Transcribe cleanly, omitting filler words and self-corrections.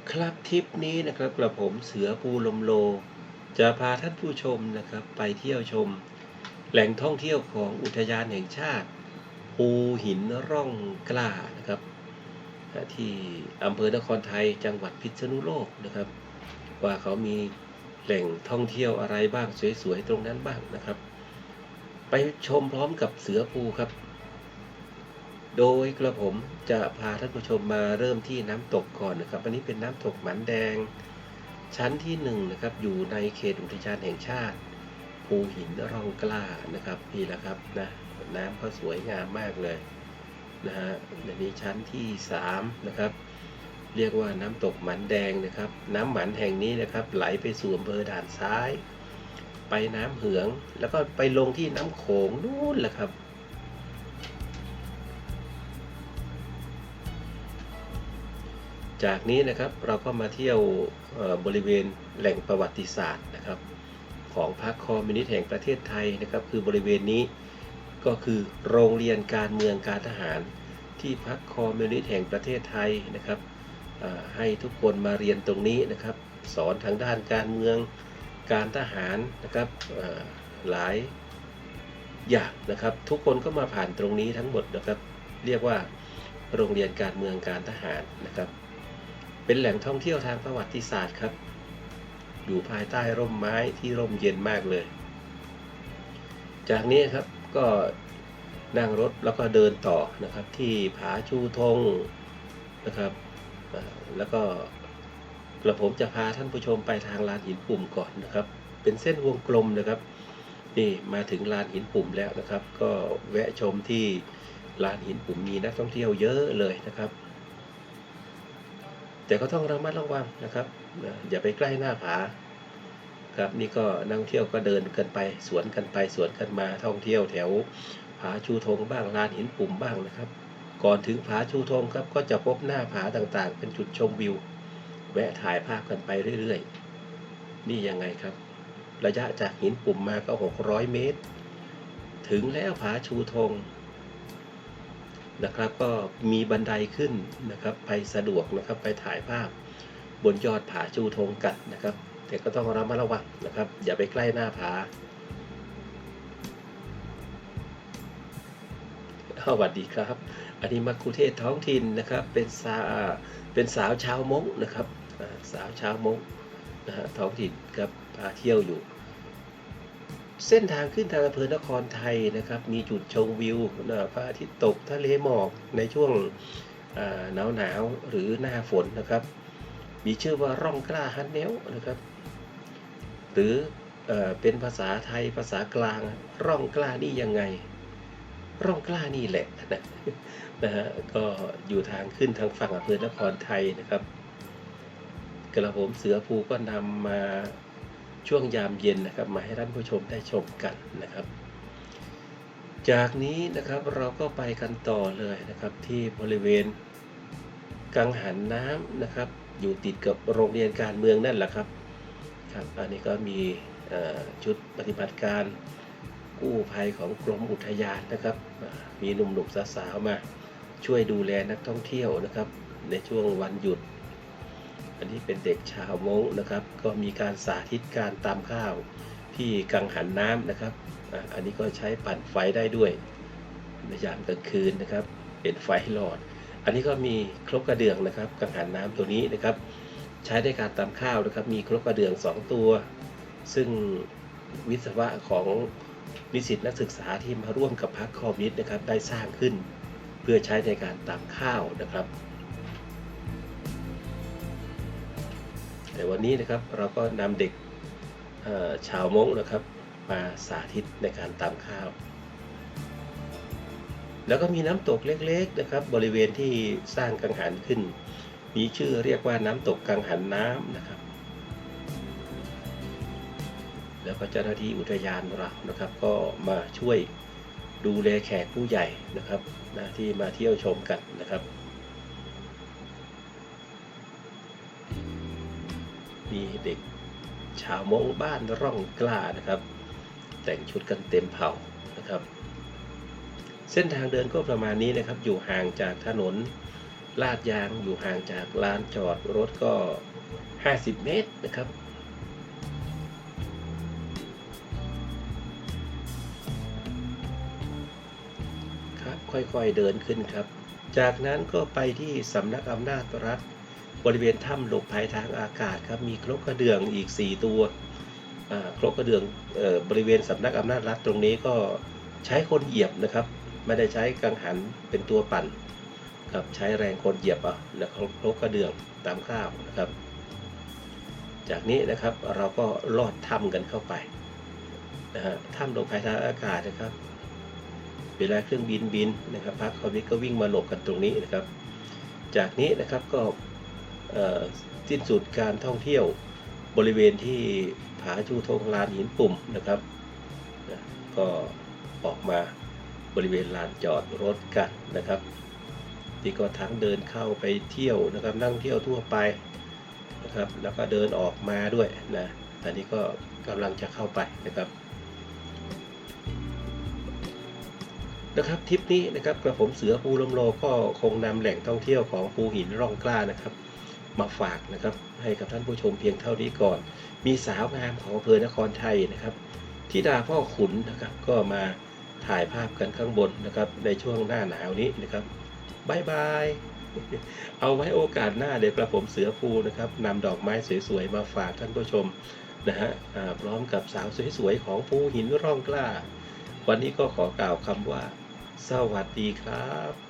ครับทริปนี้นะครับกระผมเสือปูลมโลจะพาท่านผู้ชมนะครับไปเที่ยวชมแหล่งท่องเที่ยวของอุทยานแห่งชาติภูหินร่องกล้านะครับที่อำเภอนครไทยจังหวัดพิษณุโลกนะครับว่าเขามีแหล่งท่องเที่ยวอะไรบ้างสวยๆตรงนั้นบ้างนะครับไปชมพร้อมกับเสือปูครับ โดยกระผมจะพาท่านผู้ชมมาเริ่มที่น้ำตกก่อนนะครับอันนี้เป็นน้ำตกหมันแดงชั้นที่1นะครับอยู่ในเขตอุทยานแห่งชาติภูหินร่องกล้านะครับนี่แหละครับนะน้ำก็สวยงามมากเลยนะฮะในนี้ชั้นที่3นะครับเรียกว่าน้ำตกหมันแดงนะครับน้ำหมันแห่งนี้นะครับไหลไปสู่อำเภอด่านซ้ายไปน้ำเหืองแล้วก็ไปลงที่น้ำโขงนู่นแหละครับ จากนี้นะครับเราก็มาเที่ยวบริเวณแหล่งประวัติศาสตร์นะครับของพรรคคอมมิวนิสต์แห่งประเทศไทยนะครับคือบริเวณนี้ก็คือโรงเรียนการเมืองการทหารที่พรรคคอมมิวนิสต์แห่งประเทศไทยนะครับให้ทุกคนมาเรียนตรงนี้นะครับสอนทางด้านการเมืองการทหารนะครับหลายอย่างนะครับทุกคนก็มาผ่านตรงนี้ทั้งหมดนะครับเรียกว่าโรงเรียนการเมืองการทหารนะครับเป็นแหล่งท่องเที่ยวทางประวัติศาสตร์ครับอยู่ภายใต้ร่มไม้ที่ร่มเย็นมากเลยจากนี้ครับก็นั่งรถแล้วก็เดินต่อนะครับที่ผาชูธงนะครับแล้วก็กระผมจะพาท่านผู้ชมไปทางลานหินปุ่มก่อนนะครับเป็นเส้นวงกลมนะครับนี่มาถึงลานหินปุ่มแล้วนะครับก็แวะชมที่ลานหินปุ่มมีนักท่องเที่ยวเยอะเลยนะครับแต่ก็ต้องระมัดระวังนะครับอย่าไปใกล้หน้าผาครับนี่ก็นักท่องเที่ยวก็เดินกันไปสวนกันไปสวนกันมาท่องเที่ยวแถวผาชูธงบ้างลานหินปุ่มบ้างนะครับก่อนถึงผาชูธงครับก็จะพบหน้าผาต่างๆเป็นจุดชมวิวแวะถ่ายภาพกันไปเรื่อยๆนี่ยังไงครับระยะจากหินปุ่มมาก็600 เมตรถึงแล้วผาชูธงนะครับก็มีบันไดขึ้นนะครับไปสะดวกนะครับไปถ่ายภาพบนยอดผาชูธงกันนะครับแต่ก็ต้องระมัดระวังนะครับอย่าไปใกล้หน้าผาสวัสดีครับอันนี้มัคคุเทศก์ท้องถิ่นนะครับเป็นสาวชาวม้งนะครับสาวชาวม้งนะฮะท้องถิ่นครับพาเที่ยวอยู่เส้นทางขึ้นทางอำเภอนครไทยนะครับมีจุดชมวิวพระอาทิตย์ตกทะเลหมอกในช่วงหนาวหรือหน้าฝนนะครับมีชื่อว่าร่องกล้าฮันเนลนะครับหรือเป็นภาษาไทยภาษากลางร่องกล้านี่ยังไงร่องกล้านี่แหละนะฮะก็อยู่ทางขึ้นทางฝั่งอำเภอนครไทยนะครับกระผมเสือภูก็นำมาช่วงยามเย็นนะครับมาให้ท่านผู้ชมได้ชมกันนะครับจากนี้นะครับเราก็ไปกันต่อเลยนะครับที่บริเวณกังหันน้ำนะครับอยู่ติดกับโรงเรียนการเมืองนั่นแหละครับครับอันนี้ก็มีชุดปฏิบัติการกู้ภัยของกรมอุทยานนะครับมีหนุ่มๆสาวๆมาช่วยดูแลนักท่องเที่ยวนะครับในช่วงวันหยุดอันนี้เป็นเด็กชาวม้งนะครับก็มีการสาธิตการตำข้าวที่กังหันน้ำนะครับอันนี้ก็ใช้ปั่นไฟได้ด้วยในยามกลางคืนนะครับเป็นไฟหลอดอันนี้ก็มีครกกระเดื่องนะครับกังหันน้ำตัวนี้นะครับใช้ในการตำข้าวนะครับมีครกกระเดื่อง2ตัวซึ่งวิศวะของนิสิตนักศึกษาที่มาร่วมกับพรรคคอมมิวนิสต์นะครับได้สร้างขึ้นเพื่อใช้ในการตำข้าวนะครับแต่วันนี้นะครับเราก็นำเด็กชาวม้งนะครับมาสาธิตในการตำข้าวแล้วก็มีน้ำตกเล็กๆนะครับบริเวณที่สร้างกังหันขึ้นมีชื่อเรียกว่าน้ำตกกังหันน้ำนะครับแล้วก็เจ้าหน้าที่อุทยานเรานะครับก็มาช่วยดูแลแขกผู้ใหญ่นะครับที่มาเที่ยวชมกันนะครับมีเด็กชาวม้งบ้านร่องกล้านะครับแต่งชุดกันเต็มเผ่านะครับเส้นทางเดินก็ประมาณนี้นะครับอยู่ห่างจากถนน ลาดยางอยู่ห่างจากลานจอดรถก็50 เมตรนะครับครับค่อยๆเดินขึ้นครับจากนั้นก็ไปที่สำนักอำนาจรัฐบริเวณถ้ำหลบภัยทางอากาศครับมีครกกระเดื่องอีก4 ตัวครกกระเดื่องบริเวณสำนักอำนาจรัฐตรงนี้ก็ใช้คนเหยียบนะครับไม่ได้ใช้กังหันเป็นตัวปั่นครับใช้แรงคนเหยียบแล้วครกกระเดื่องตามข้าวนะครับจากนี้นะครับเราก็ลอดถ้ำกันเข้าไปนะฮะถ้ำหลบภัยทางอากาศนะครับเวลาเครื่องบินนะครับพักคอมนี้ก็วิ่งมาหลบกันตรงนี้นะครับจากนี้นะครับก็สิ้นสุดการท่องเที่ยวบริเวณที่ผาจูทงลานหินปุ่มนะครับก็ออกมาบริเวณลานจอดรถกันนะครับที่ก็ทั้งเดินเข้าไปเที่ยวนะครับนั่งเที่ยวทั่วไปนะครับแล้วก็เดินออกมาด้วยนะตอนนี้ก็กำลังจะเข้าไปนะครับทริปนี้นะครับกระผมเสือภูลมโลก็คงนำแหล่งท่องเที่ยวของภูหินร่องกล้านะครับมาฝากนะครับให้กับท่านผู้ชมเพียงเท่านี้ก่อนมีสาวงามของอำเภอนครไทยนะครับธิดาพ่อขุนนะครับก็มาถ่ายภาพกันข้างบนนะครับในช่วงหน้าหนาวนี้นะครับบายบายเอาไว้โอกาสหน้าเดี๋ยวกระผมเสือภูนะครับนำดอกไม้สวยๆมาฝากท่านผู้ชมนะฮะพร้อมกับสาวสวยๆของภูหินร่องกล้าวันนี้ก็ขอกล่าวคำว่าสวัสดีครับ